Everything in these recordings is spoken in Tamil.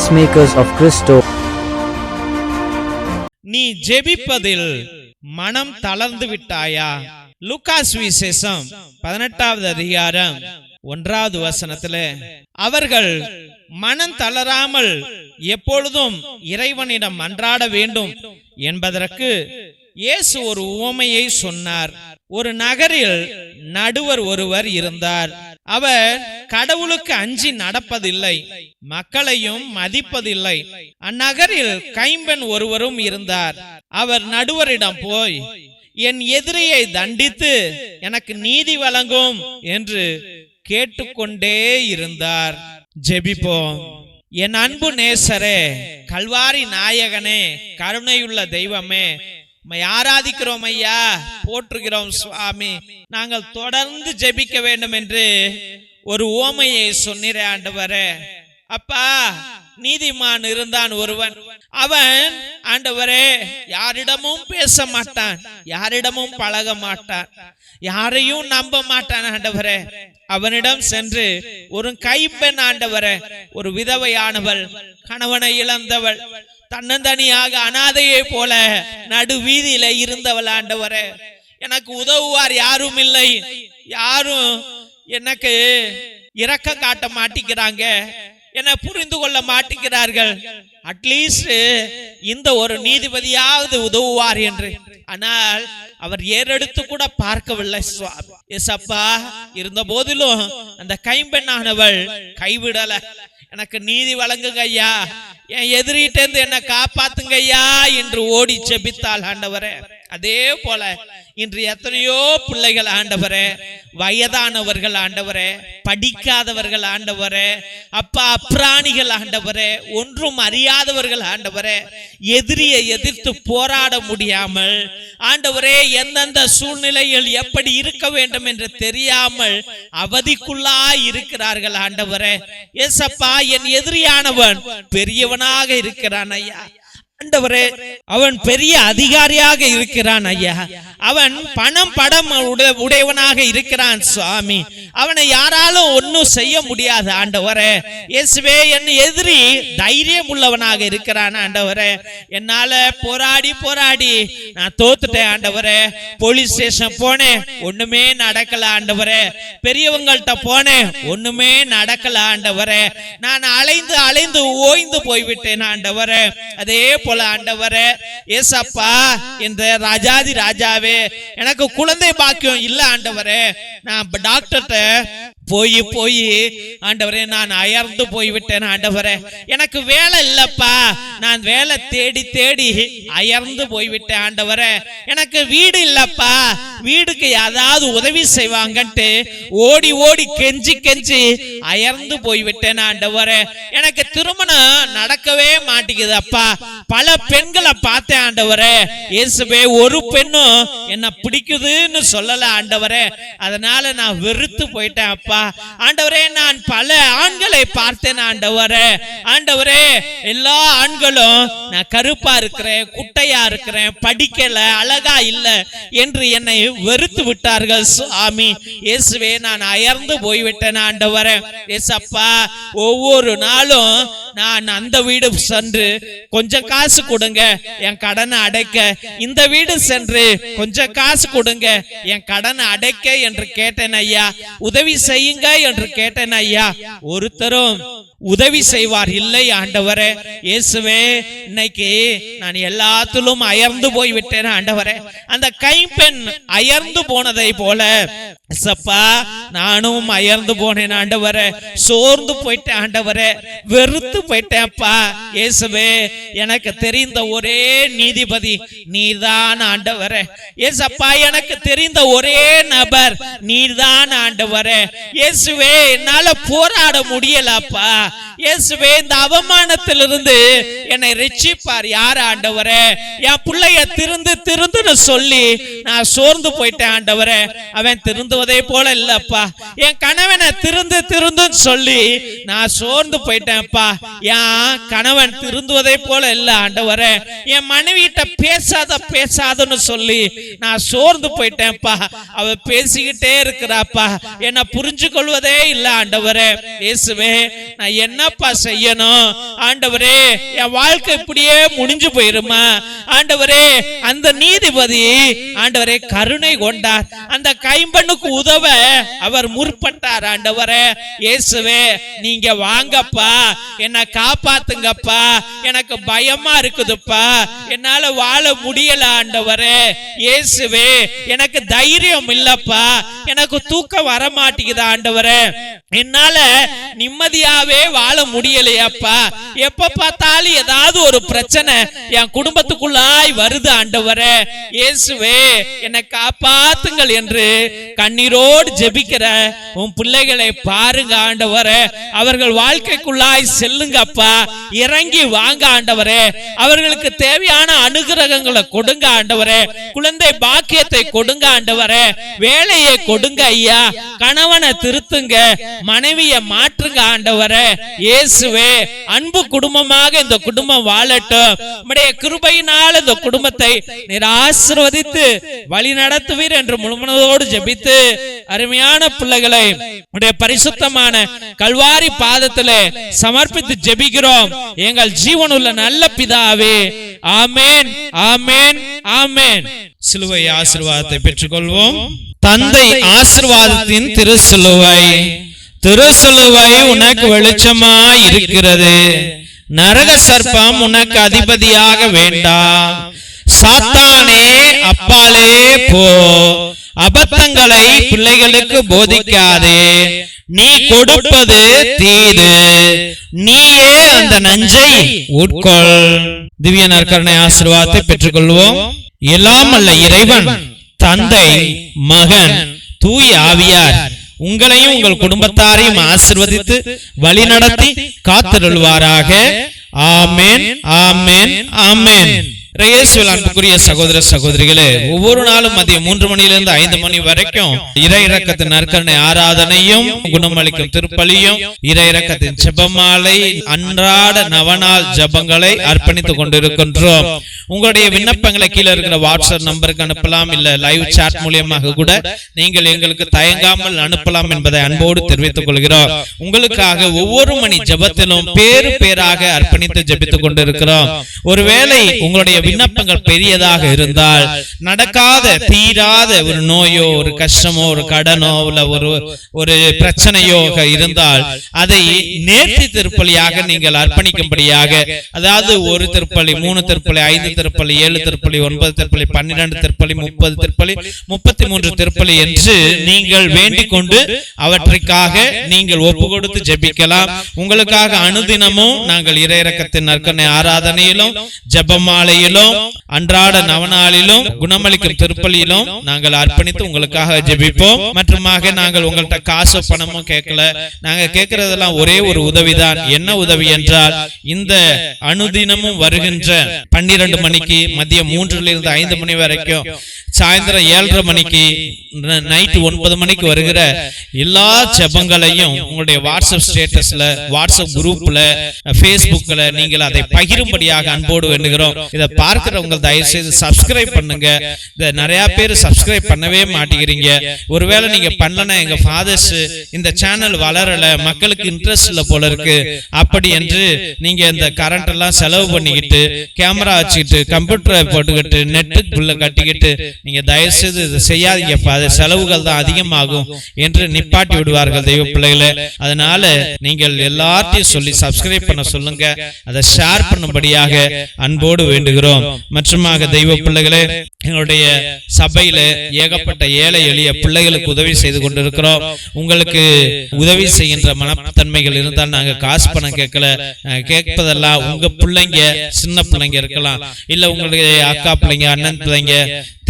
Peacemakers of Christo. நீ ஜெபிப்பதில் மனம் தளர்ந்து விட்டாயா? லூக்காஸ் விசேஷம் 18வது அதிகாரம் 1வது வசனத்துல அவர்கள் மனம் தளராமல் எப்பொழுதும் இறைவனிடம் மன்றாட வேண்டும் என்பதற்கு இயேசு ஒரு உவமையை சொன்னார். ஒரு நகரில் நடுவர் ஒருவர் இருந்தார். அவர் கடவுளுக்கு அஞ்சி நடப்பதில்லை, மக்களையும் மதிப்பதில்லை. அந்நகரில் கைம்பெண் ஒருவரும் இருந்தார். அவர் நடுவரிடம் போய், என் எதிரியை தண்டித்து எனக்கு நீதி வழங்கும் என்று கேட்டுக்கொண்டே இருந்தார். ஜெபிப்போம். என் அன்பு நேசரே, கல்வாரி நாயகனே, கருணையுள்ள தெய்வமே, ஆராதிக்கிறோம் ஐயா, போற்றுகிறோம் சுவாமி. நாங்கள் தொடர்ந்து ஜெபிக்க வேண்டும் என்று ஒரு உவமையை சொன்னீரே ஆண்டவரே. அப்பா, நீதிமான் இருந்தான் ஒருவன். அவன் ஆண்டவரே யாரிடமும் பேச மாட்டான், யாரிடமும் பழக மாட்டான், யாரையும் நம்ப மாட்டான் ஆண்டவரே. அவனிடம் சென்று ஒரு கைப்பெண் ஆண்டவரே, ஒரு விதவையானவள், கணவனை இழந்தவள், தன்னந்தனியாக அனாதையை போல நடு வீதியில இருந்தவள் ஆண்டவரே, எனக்கு உதவுவார் யாரும் இல்லை, யாரும் எனக்கு இரக்கம் காட்ட மாட்டேங்கிறாங்க, என்னை புரிந்து கொள்ள மாட்டேங்கிறார்கள், அட்லீஸ்ட் இந்த ஒரு நீதிபதியாவது உதவுவார் என்று. ஆனால் அவர் ஏறெடுத்து கூட பார்க்கவில்லை சுவாமி. ஏசப்பா, இருந்த போதிலும் அந்த கைம்பெண்ணானவள் கைவிடல. எனக்கு நீதி வழங்குங்க ஐயா, என் எதிரிட்டேந்து என்ன காப்பாத்துங்க ஐயா என்று ஓடி செபித்தாள் ஆண்டவரே. அதே போல இன்று எத்தனையோ பிள்ளைகள் ஆண்டவரே, வயதானவர்கள் ஆண்டவரே, படிக்காதவர்கள் ஆண்டவரே, அப்பா அப்ராணிகள் ஆண்டவரே, ஒன்றும் அறியாதவர்கள் ஆண்டவரே, எதிரியை எதிர்த்து போராட முடியாமல் ஆண்டவரே, எந்தெந்த சூழ்நிலையில் எப்படி இருக்க வேண்டும் என்று தெரியாமல் அவதிக்குள்ளாய் இருக்கிறார்கள் ஆண்டவரே. ஏசப்பா, என் எதிரியானவன் பெரியவனாக இருக்கிறான் ஐயா ஆண்டவரே, அவன் பெரிய அதிகாரியாக இருக்கிறான் ஐயா, அவன் பணம் படம் உடையவனாக இருக்கிறான் சுவாமி, அவனை யாராலும் ஒன்னும் செய்ய முடியாது ஆண்டவரே. இயேசுவே, என் எதிரி தைரியம் உள்ளவனாக இருக்கிறான் ஆண்டவரே. என்னால போராடி போராடி நான் தோத்துட்டேன் ஆண்டவரே. போலீஸ் ஸ்டேஷன் போனேன், ஒண்ணுமே நடக்கல ஆண்டவரே. பெரியவங்கள்ட்ட போனேன், ஒண்ணுமே நடக்கல ஆண்டவரே. நான் அலைந்து அலைந்து ஓய்ந்து போய்விட்டேன் ஆண்டவரே. அதே போல ஆண்டவரே, ஏசப்பா, இந்த ராஜாதி ராஜாவே, எனக்கு குழந்தை பாக்கியம் இல்ல ஆண்டவரே. நான் டாக்டர்கிட்ட போய் போய் ஆண்டவரே நான் அயர்ந்து போய்விட்டேன் ஆண்டவரே. எனக்கு வேலை இல்லப்பா, நான் வேலை தேடி தேடி அயர்ந்து போய்விட்டேன் ஆண்டவரே. எனக்கு வீடு இல்லப்பா, வீடுக்கு ஏதாவது உதவி செய்வாங்கன்ட்டு ஓடி ஓடி கெஞ்சி கெஞ்சி அயர்ந்து போய்விட்டேன் ஆண்டவரே. எனக்கு திருமணம் நடக்கவே மாட்டேங்குது அப்பா. பல பெண்களை பார்த்தேன் ஆண்டவரே. இயேசுவே, ஒரு பெண்ணும் என்ன பிடிக்குதுன்னு சொல்லல ஆண்டவரே. அதனால நான் வெறுத்து போயிட்டேன் அப்பா. ஆண்டவரே, நான் பல ஆண்களை பார்த்தேன் ஆண்டவரே. ஆண்டவரே, எல்லா ஆண்களும் நான் கருப்பா இருக்கிறேன், குட்டையா இருக்கிறேன், படிக்கல, அழகா இல்ல என்று என்னை வெறுத்து விட்டார்கள் சுவாமி. இயேசுவே, நான் அயர்ந்து போய்விட்டேன் ஆண்டவரே. ஏசப்பா, ஒவ்வொரு நாளும் நான் அந்த வீடு சென்று கொஞ்சம் காசு கொடுங்க என் கடனை அடைக்க, இந்த வீடு சென்று கொஞ்சம் காசு கொடுங்க என் கடனை அடைக்க என்று கேட்டேன் ஐயா. உதவி செய்யுங்க என்று கேட்டேன் ஐயா. ஒருத்தரும் உதவி செய்வார் இல்லை ஆண்டவரே. இயேசுவே, இன்னைக்கு நான் எல்லாத்திலும் அயர்ந்து போய்விட்டேன் ஆண்டவரே. அந்த கைம்பெண் அயர்ந்து போனதை போல சப்பா, நானும் அயர்ந்து போனேன் ஆண்டவரே. சோர்ந்து போயிட்டேன் ஆண்டவரே, வெறுத்து போயிட்டேன்ப்பா. இயேசுவே, எனக்கு தெரிந்த ஒரே நீதிபதி நீர்தான் ஆண்டவரே. இயேசப்பா, எனக்கு தெரிந்த ஒரே நபர் நீர்தான் ஆண்டவரே. இயேசுவே, என்னால போராட முடியலப்பா. இயேசுவே, இந்த அவமானத்திலிருந்து என்னை ரட்சிப்பார் யார் ஆண்டவரே? என் பிள்ளைய திருந்து திருந்துன்னு சொல்லி நான் சோர்ந்து போயிட்டேன் ஆண்டவரே. அவன் திருந்து திருந்துவதை போல இல்லப்பா. என் கணவனை திருந்து சொல்லி நான் சோர்ந்து போயிட்டேன்ப்பா. என் கணவன் திருந்துவதை போல இல்ல ஆண்டவரே. என் மனைவிட்ட பேசாதன்னு சொல்லி நான் சோர்ந்து போயிட்டேன்ப்பா. அவ பேசிக்கிட்டே இருக்கிறாப்பா, என்ன புரிஞ்சு கொள்வதே இல்ல ஆண்டவரே. இயேசுவே, நான் என்னப்பா செய்யணும் ஆண்டவரே? என் வாழ்க்கை இப்படியே முடிஞ்சு போயிருமா ஆண்டவரே? அந்த நீதிபதி ஆண்டவரே கருணை கொண்டார். அந்த கைம்பெண்ணுக்கு உதவ அவர் முற்பட்டார் ஆண்டவரே. இயேசுவே, நீங்க வாங்கப்பா, என்ன காப்பாத்துங்கப்பா. எனக்கு பயமா இருக்குதுப்பா, என்னால வாழ முடியல ஆண்டவரே. இயேசுவே, எனக்கு தைரியம் இல்லப்பா, எனக்கு தூக்கம் வர மாட்டேங்குது ஆண்டவரே. என்னால நிம்மதியாவே வாழ முடியலையாப்பா. எப்ப பார்த்தாலும் ஏதாவது ஒரு பிரச்சனை என் குடும்பத்துக்குள்ளாய் வருது ஆண்டவரே. இயேசுவே, என்னை காப்பாத்துங்கள் என்று கண்ணீரோடு ஜெபிக்கிற உன் பிள்ளைகளை பாருங்க ஆண்டவரே. அவர்கள் வாழ்க்கைக்குள்ளாய் செல்லுங்கப்பா, இறங்கி வாங்க ஆண்டவரே. அவர்களுக்கு தேவையான அனுகிரகங்களை கொடுங்க ஆண்டவரே. குழந்தை பாக்கியத்தை கொடுங்க ஆண்டவரே. வேலையை கொடுங்க ஐயா. கணவனை திருத்துங்க, மனைவியை மாற்றுங்க ஆண்டவரே. இயேசுவே, அன்பு குடும்பமாக இந்த குடும்பம் வாழட்டும். உம்முடைய கிருபையினால் இந்த குடும்பத்தை நீர் ஆசீர்வதித்து வழி நடத்துவீர் என்று முழுமனதோடு ஜெபித்து அருமையான பிள்ளைகளை உம்முடைய பரிசுத்தமான கல்வாரி பாதத்திலே சமர்ப்பித்து ஜெபிக்கிறோம் எங்கள் ஜீவனுள்ள நல்ல பிதாவே. ஆமென், ஆமென், ஆமென். சிலுவை ஆசீர்வாதத்தை பெற்றுக்கொள்வோம். தந்தை ஆசீர்வாதத்தின் திருசிலுவை, திருசிலுவை உனக்கு வெளிச்சமாய் இருக்கிறது. நரக சர்ப்பம் உனக்கு அதிபதியாக வேண்டாம். சாத்தானே அப்பாலே போ. அபத்தங்களை பிள்ளைகளுக்கு போதிக்காதே. நீ கொடுப்பது தீது, நீயே அந்த நஞ்சை உட்கொள். திவ்ய நற்கருணை ஆசீர்வாதத்தை பெற்றுக்கொள்வோம். எல்லாம் அல்ல இறைவன், தந்தை, மகன், தூய ஆவியார் உங்களையும் உங்கள் குடும்பத்தாரையும் ஆசீர்வதித்து வழி நடத்தி காத்திருள்வாராக. ஆமென், ஆமென், ஆமென். இயேசுவில் அன்புக்குரிய சகோதர சகோதரிகளே, ஒவ்வொரு நாளும் மதியம் 3 மணியிலிருந்து 5 மணி வரைக்கும் இறை இரக்கத்தின் நற்கருணை ஆராதனையும் குணமளிக்கும் திருப்பலியும் இறை இரக்கத்தின் ஜெபமாலை அன்றாட நவநாள் ஜெபங்களை அர்ப்பணித்துக் கொண்டிருக்கின்றோம். உங்களுடைய விண்ணப்பங்களை கீழே இருக்கிற வாட்ஸ்அப் நம்பருக்கு அனுப்பலாம், இல்ல லைவ் சாட் மூலியமாக கூட நீங்கள் எங்களுக்கு தயங்காமல் அனுப்பலாம் என்பதை அன்போடு தெரிவித்துக் கொள்கிறோம். உங்களுக்காக ஒவ்வொரு மணி ஜெபத்திலும் பேரு பேராக அர்ப்பணித்து ஜெபித்துக் கொண்டிருக்கிறோம். ஒருவேளை உங்களுடைய விண்ணப்பங்கள் பெரியதாக இருந்தால், நடக்காத தீராத ஒரு நோயோ ஒரு கஷ்டமோ ஒரு கடனோ இல்ல ஒரு பிரச்சனையோ இருந்தால் அதை நேர்த்தி திருப்பலியாக நீங்கள் அர்ப்பணிக்கும்படியாக, அதாவது 1 திருப்பலி, 3 திருப்பலி, 5 திருப்பலி, 7 திருப்பலி, 9 திருப்பலி, 12 திருப்பலி, 30 திருப்பலி, 33 திருப்பலி என்று நீங்கள் வேண்டிக் கொண்டு அவற்றுக்காக நீங்கள் ஒப்பு கொடுத்து ஜெபிக்கலாம். உங்களுக்காக அனுதினமும் நாங்கள் இறை இரக்கத்தின் நற்கருணை ஆராதனையிலும் ஜெபமாலையிலும் அன்றாட நவநாளிலும் குணமளிக்கும் திருப்பலியிலும் நாங்கள் அர்ப்பணித்து உங்களுக்காக ஜெபிப்போம். மற்றுமாக நாங்கள் உங்கள்கிட்ட காசு பணமும் கேட்கல. நாங்க கேட்கறதெல்லாம் ஒரே ஒரு உதவிதான். என்ன உதவி என்றால், இந்த அனுதினமும் வருகின்ற 12 மணிக்கு மதியம் 3 to 5 மணி வரைக்கும், சாயந்தரம் 7:30 மணிக்கு, நைட்டு 9 மணிக்கு வருகிற எல்லா ஜெபங்களையும் உங்களுடைய வாட்ஸ்அப் ஸ்டேட்டஸ்ல, வாட்ஸ்அப் குரூப்ல, பேஸ்புக்ல நீங்கள் அதை பகிரும்படியாக அன்போடு வேண்டுகிறோம். இதை பார்க்கிறவங்க தயவு செய்து சப்ஸ்கிரைப் பண்ணுங்க. இதை நிறைய பேர் சப்ஸ்கிரைப் பண்ணவே மாட்டேங்கிறீங்க. ஒருவேளை நீங்க பண்ணலன்னா, எங்க ஃபாதர்ஸ் இந்த சேனல் வளரல, மக்களுக்கு இன்ட்ரெஸ்ட் இல்ல போல இருக்கு அப்படி என்று நீங்க இந்த கரண்ட் எல்லாம் செலவு பண்ணிக்கிட்டு, கேமரா வச்சுக்கிட்டு, கம்ப்யூட்டரை போட்டுக்கிட்டு, நெட்டு பில்ல கட்டிக்கிட்டு நீங்க தயவு செய்து இதை செய்யாதீங்க. செலவுகள் தான் அதிகமாகும் என்று நிப்பாட்டி விடுவார்கள் தெய்வ பிள்ளைகளே. அதனால நீங்கள் எல்லாத்தையும் சொல்லி சப்ஸ்கிரைப் பண்ண சொல்லுங்க, அதை ஷேர் பண்ணும்படியாக அன்போடு வேண்டுகிறோம். மற்றுமாக தெய்வ பிள்ளைகளே, எங்களுடைய சபையில ஏகப்பட்ட ஏழை எளிய பிள்ளைகளுக்கு உதவி செய்து கொண்டிருக்கிறோம். உங்களுக்கு உதவி செய்கின்ற மனத்தன்மைகள் இருந்தால் நாங்க காசு பணம் கேட்கல. கேட்பதெல்லாம் உங்க பிள்ளைங்க, சின்ன பிள்ளைங்க இருக்கலாம், இல்ல உங்களுடைய அக்கா பிள்ளைங்க, அண்ணன் பிள்ளைங்க,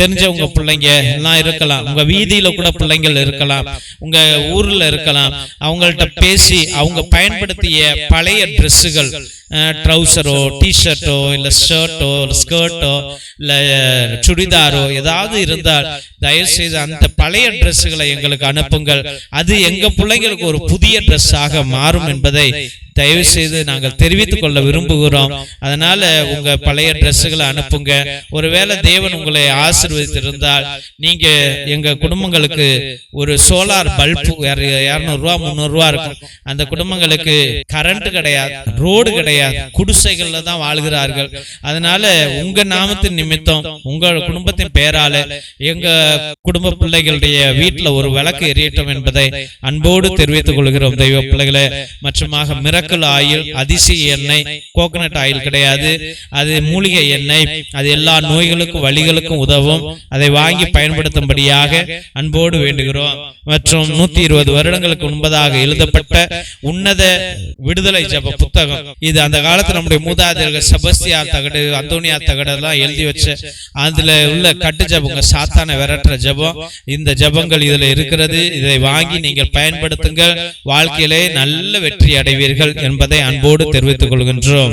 தெரிஞ்சவங்க பிள்ளைங்க எல்லாம் இருக்கலாம், உங்க வீதியில கூட பிள்ளைங்கள் இருக்கலாம், உங்க ஊர்ல இருக்கலாம். அவங்கள்ட்ட பேசி அவங்க பயன்படுத்திய பழைய டிரெஸ்ஸுகள் ட்ரௌசரோ டிஷர்ட்டோ இல்லை ஷர்ட்டோ ஸ்கர்ட்டோ இல்லை சுடிதாரோ ஏதாவது இருந்தால் தயவுசெய்து அந்த பழைய ட்ரெஸ்ஸுகளை எங்களுக்கு அனுப்புங்கள். அது எங்க பிள்ளைங்களுக்கு ஒரு புதிய ட்ரெஸ்ஸாக மாறும் என்பதை தயவு செய்து நாங்கள் தெரிவித்துக் கொள்ள விரும்புகிறோம். அதனால உங்க பழைய ட்ரெஸ்ஸுகளை அனுப்புங்க. ஒருவேளை தேவன் உங்களை ஆசீர்வதித்திருந்தால் நீங்க எங்க குடும்பங்களுக்கு ஒரு சோலார் பல்பு 200 ரூபா 300 ரூபா இருக்கும். அந்த குடும்பங்களுக்கு கரண்ட் கிடையாது, ரோடு கிடையாது, குடிசைகள்ல தான் வாழ்கிறார்கள். அதனால உங்க நாமத்தின் நிமித்தம் உங்க குடும்பத்தின் பெயரால எங்க குடும்ப பிள்ளைகளுடைய வீட்டுல ஒரு விளக்கு எரியட்டும் என்பதை அன்போடு தெரிவித்துக் கொள்கிறோம் தெய்வ பிள்ளைகளே. மற்றுமாக மிரக்கல் ஆயில், அதிசய எண்ணெய், கோகனட் ஆயில் கிடையாது, அது மூலிகை எண்ணெய். அது எல்லா நோய்களுக்கும் வலிகளுக்கும் உதவும். அதை வாங்கி பயன்படுத்தும்படியாக அன்போடு வேண்டுகிறோம். மற்றும் 120 வருடங்களுக்கு முன்பதாக எழுதப்பட்ட உன்னத விடுதலை ஜப புத்தகம் இது. அந்த காலத்தில் நம்முடைய மூதாதையர்கள் செபஸ்தியா தகடு, அந்தோனியா தகடு எல்லாம் எழுதி வச்ச அதுல உள்ள கட்டு ஜபங்க, சாத்தான விரட்டுற ஜபம். இந்த ஜபங்கள் இதுல இருக்கிறது. இதை வாங்கி நீங்கள் பயன்படுத்துங்கள். வாழ்க்கையிலே நல்ல வெற்றி அடைவீர்கள் என்பதை அன்போடு தெரிவித்துக் கொள்கின்றோம்.